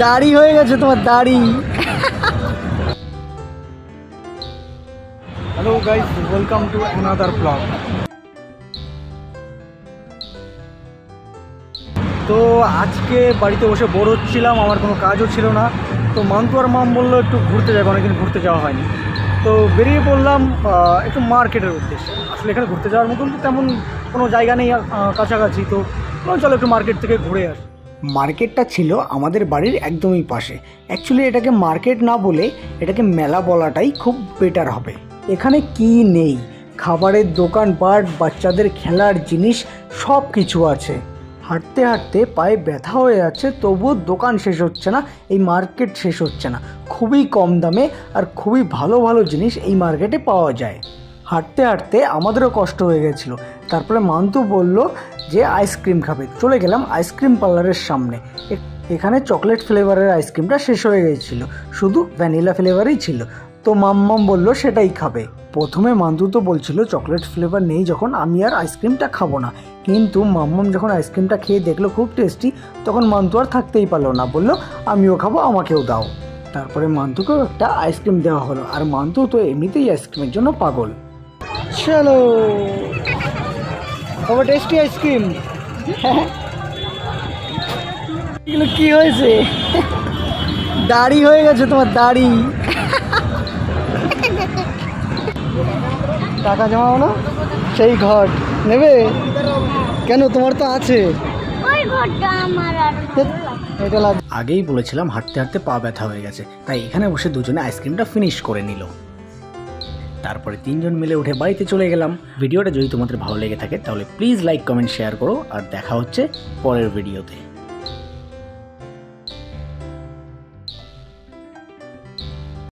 দাড়ি হয়ে গেছে তোমার দাড়ি। Hello guys, welcome to another blog. তো আজকে বাড়িতে বসে বোর হচ্ছিলাম, আমার কোনো কাজও ছিল না। তো মান্তু আর মাম বললো একটু ঘুরতে যাবো, অনেকদিন ঘুরতে যাওয়া হয়নি। তো বেরিয়ে পড়লাম একটু মার্কেটের উদ্দেশ্যে। আসলে এখানে ঘুরতে যাওয়ার মতন তো তেমন কোনো জায়গা নেই কাছাকাছি, তো চলো একটু মার্কেট থেকে ঘুরে আসি। মার্কেটটা ছিল আমাদের বাড়ির একদমই পাশে। অ্যাকচুয়ালি এটাকে মার্কেট না বলে এটাকে মেলা বলাটাই খুব বেটার হবে। এখানে কি নেই, খাবারের দোকানপাট, বাচ্চাদের খেলার জিনিস সব কিছু আছে। হাঁটতে হাঁটতে পায়ে ব্যথা হয়ে যাচ্ছে, তবুও দোকান শেষ হচ্ছে না, এই মার্কেট শেষ হচ্ছে না। খুবই কম দামে আর খুবই ভালো ভালো জিনিস এই মার্কেটে পাওয়া যায়। হাঁটতে হাঁটতে আমাদেরও কষ্ট হয়ে গেছিলো। তারপরে মান্তু বলল যে আইসক্রিম খাবে। চলে গেলাম আইসক্রিম পার্লারের সামনে। এখানে চকলেট ফ্লেভারের আইসক্রিমটা শেষ হয়ে গিয়েছিল, শুধু ভ্যানিলা ফ্লেভারই ছিল। তো মাম্মাম বলল সেটাই খাবে। প্রথমে মান্তু তো বলছিল চকলেট ফ্লেভার নেই যখন, আমি আর আইসক্রিমটা খাবো না। কিন্তু মাম্মাম যখন আইসক্রিমটা খেয়ে দেখলো খুব টেস্টি, তখন মান্তু আর থাকতেই পারলো না, বললো আমিও খাবো, আমাকেও দাও। তারপরে মান্তুকেও একটা আইসক্রিম দেওয়া হলো। আর মান্তু তো এমনিতেই আইসক্রিমের জন্য পাগল। চলো, তবে টেস্টি আইসক্রিম। এগুলো কি হয়েছে? দাড়ি হয়ে গেছে তোমার দাড়ি। টাকা জমাও না, সেই ঘট নেবে কেন? তোমার তো আছে। আগেই বলেছিলাম হাঁটতে হাঁটতে পা ব্যথা হয়ে গেছে, তাই এখানে বসে দুজনে আইসক্রিমটা ফিনিশ করে নিল। তারপরে তিনজন মিলে উঠে বাড়িতে চলে গেলাম। ভিডিওটা যদি তোমাদের ভালো লেগে থাকে তাহলে প্লিজ লাইক, কমেন্ট, শেয়ার করো। আর দেখা হচ্ছে পরের ভিডিওতে।